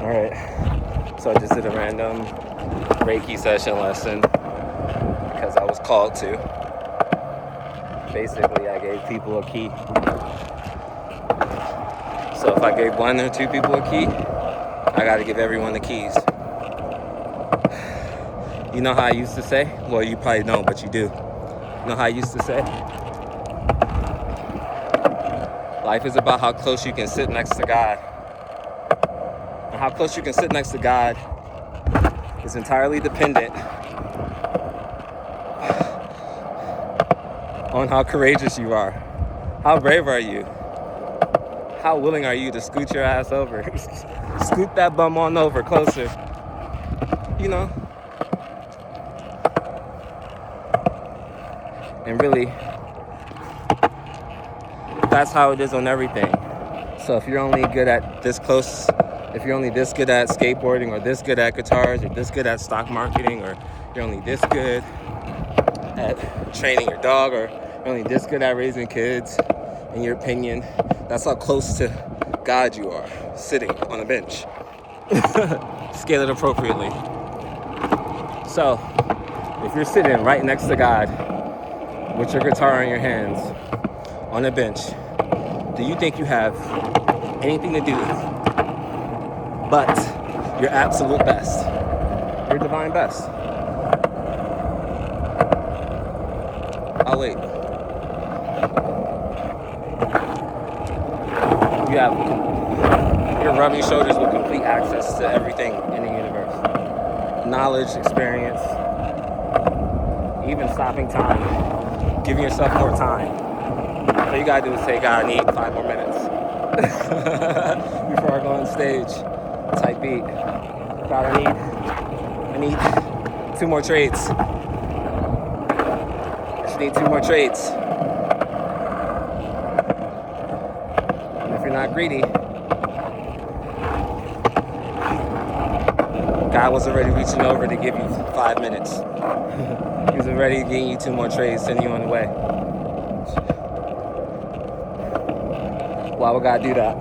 Alright, so I just did a random Reiki session lesson because I was called to. Basically, I gave people a key. So if I gave 1 or 2 people a key, I got to give everyone the keys. You know how I used to say? Well, you probably don't, but you do. You know how I used to say? Life is about how close you can sit next to God. And how close you can sit next to God is entirely dependent on how courageous you are. How brave are you? How willing are you to scoot your ass over? Scoot that bum on over closer. You know? And really, that's how it is on everything. So if you're only good at this close, if you're only this good at skateboarding or this good at guitars or this good at stock marketing or you're only this good at training your dog or you're only this good at raising kids, in your opinion, that's how close to God you are, sitting on a bench. Scale it appropriately. So, if you're sitting right next to God with your guitar in your hands on a bench, do you think you have anything to do but your absolute best, your divine best? I'll wait. You're rubbing shoulders with complete access to everything in the universe. Knowledge, experience, even stopping time, giving yourself more time. All you gotta do is say, God, I need 5 more minutes before I go on stage. Type beat. God, I need 2 more trades. I just need 2 more trades. And if you're not greedy, God was already reaching over to give you 5 minutes. He was already getting you 2 more trades, sending you on the way. Why would God do that?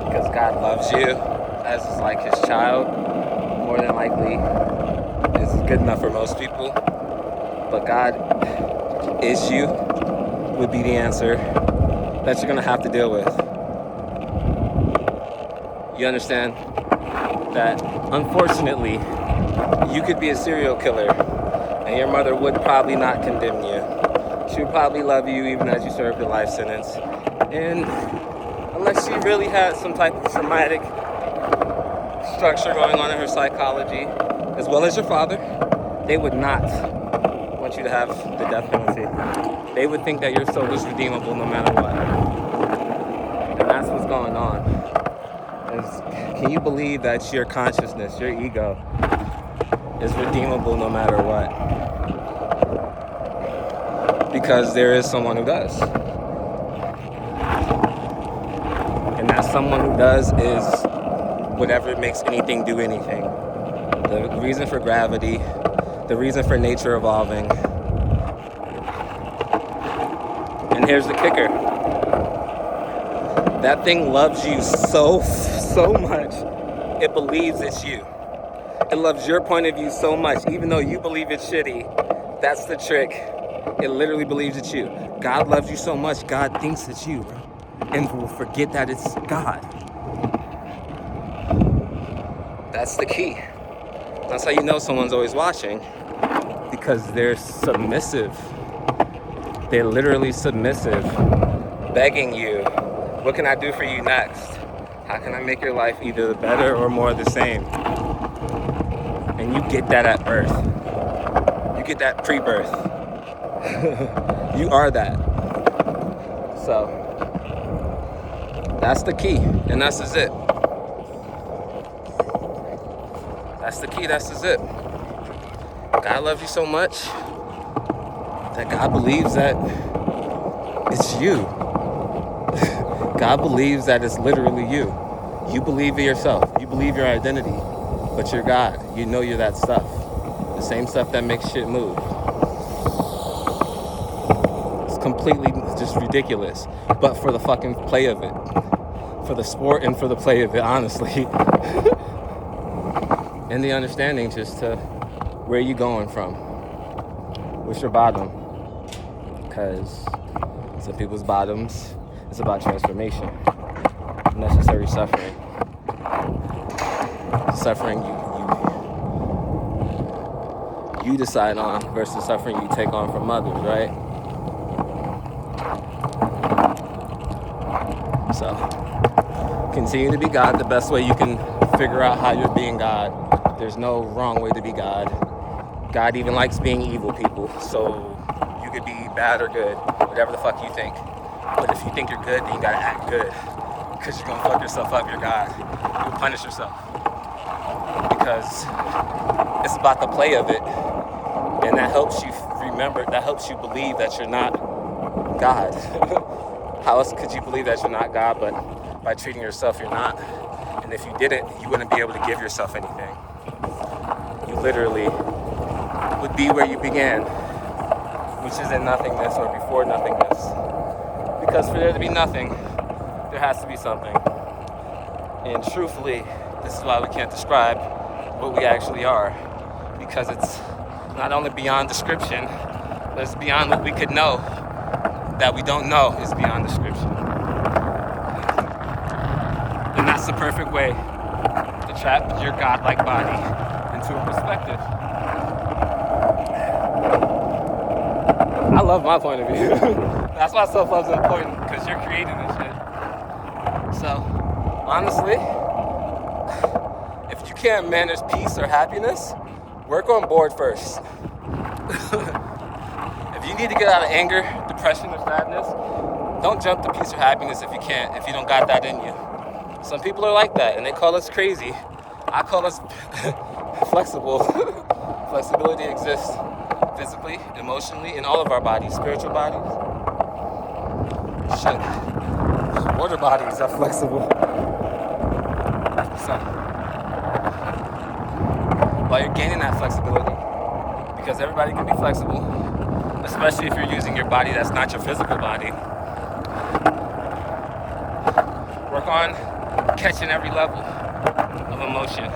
Because God loves you as like his child. More than likely, this is good enough for most people. But God is you would be the answer that you're going to have to deal with. You understand that, unfortunately, you could be a serial killer and your mother would probably not condemn you. She would probably love you even as you serve the life sentence. And unless she really had some type of traumatic structure going on in her psychology, as well as your father, they would not want you to have the death penalty. They would think that your soul is redeemable no matter what. And that's what's going on. Can you believe that your consciousness, your ego, is redeemable no matter what? Because there is someone who does. And that someone who does is whatever makes anything do anything. The reason for gravity, the reason for nature evolving. And here's the kicker. That thing loves you so much, it believes it's you. It loves your point of view so much, even though you believe it's shitty. That's the trick. It literally believes it's you. God loves you so much, God thinks it's you, bro. And will forget that it's God. That's the key. That's how you know someone's always watching. Because they're submissive. They're literally submissive. Begging you, what can I do for you next? How can I make your life either better or more the same? And you get that at birth. You get that pre-birth. You are that. So, that's the key. And that's the zip. That's the key. That's the zip. God loves you so much that God believes that it's you. God believes that it's literally you. You believe in yourself. You believe your identity. But you're God. You know you're that stuff. The same stuff that makes shit move. It's completely just ridiculous. But for the fucking play of it, for the sport and for the play of it, honestly. And the understanding just to where you going from. What's your bottom? Because some people's bottoms, it's about transformation, necessary suffering. Suffering you decide on versus suffering you take on from others, right? So continue to be God the best way you can figure out how you're being God. There's no wrong way to be God. God even likes being evil, people. So you could be bad or good, whatever the fuck you think. But if you think you're good, then you gotta act good. Because you're gonna fuck yourself up, you're God. You'll punish yourself. Because it's about the play of it. And that helps you remember, that helps you believe that you're not God. How else could you believe that you're not God but by treating yourself you're not? And if you didn't, you wouldn't be able to give yourself anything. You literally would be where you began, which is in nothingness or before nothingness. Because for there to be nothing, there has to be something. And truthfully, this is why we can't describe what we actually are. Because it's not only beyond description, but it's beyond what we could know. That we don't know is beyond description. And that's the perfect way to trap your godlike body into a perspective. I love my point of view. That's why self-love is important, because you're creating this shit. So, honestly, if you can't manage peace or happiness, work on board first. If you need to get out of anger, depression, or sadness, don't jump to peace or happiness if you can't, if you don't got that in you. Some people are like that, and they call us crazy. I call us flexible. Flexibility exists physically, emotionally, in all of our bodies, spiritual bodies. Shit. Water bodies are flexible. So, while you're gaining that flexibility, because everybody can be flexible, especially if you're using your body that's not your physical body. Work on catching every level of emotion.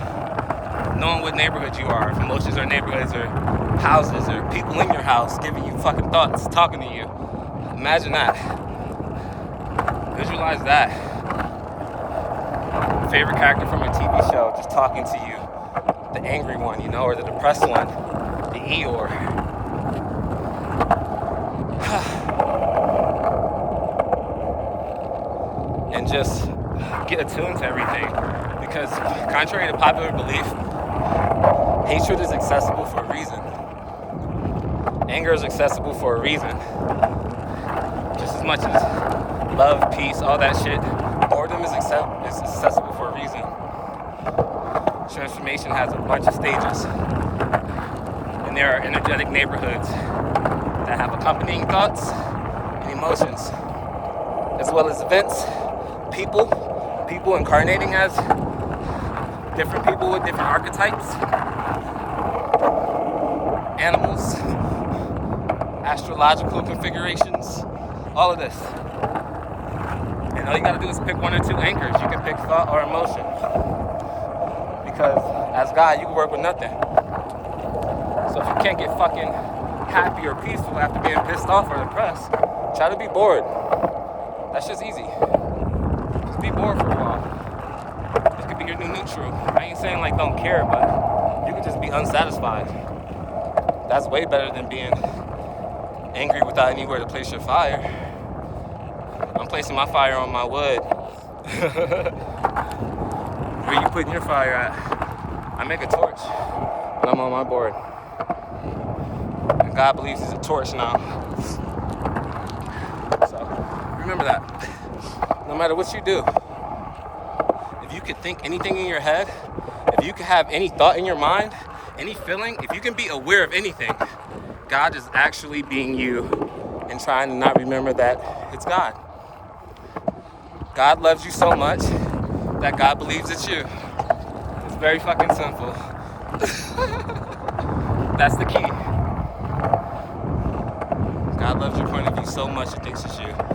Knowing what neighborhood you are. If emotions are neighborhoods or houses or people in your house giving you fucking thoughts, talking to you. Imagine that. Visualize that. Favorite character from a TV show just talking to you. The angry one, you know, or the depressed one. The Eeyore. And just get attuned to everything. Because contrary to popular belief, hatred is accessible for a reason. Anger is accessible for a reason. Just as much as love, peace, all that shit, boredom is accessible for a reason. Transformation has a bunch of stages. And there are energetic neighborhoods that have accompanying thoughts and emotions, as well as events, people incarnating as different people with different archetypes, animals, astrological configurations, all of this. And all you gotta do is pick one or two anchors. You can pick thought or emotion. Because as God, you can work with nothing. So if you can't get fucking happy or peaceful after being pissed off or depressed, try to be bored. That's just easy. Just be bored for a while. This could be your new neutral. I ain't saying like don't care, but you could just be unsatisfied. That's way better than being angry without anywhere to place your fire. I'm placing my fire on my wood. Where you putting your fire at? I make a torch when I'm on my board. And God believes he's a torch now. So remember that. No matter what you do, if you could think anything in your head, if you could have any thought in your mind, any feeling, if you can be aware of anything, God is actually being you and trying to not remember that it's God. God loves you so much that God believes it's you. It's very fucking simple. That's the key. God loves your point one of you so much that thinks it's you.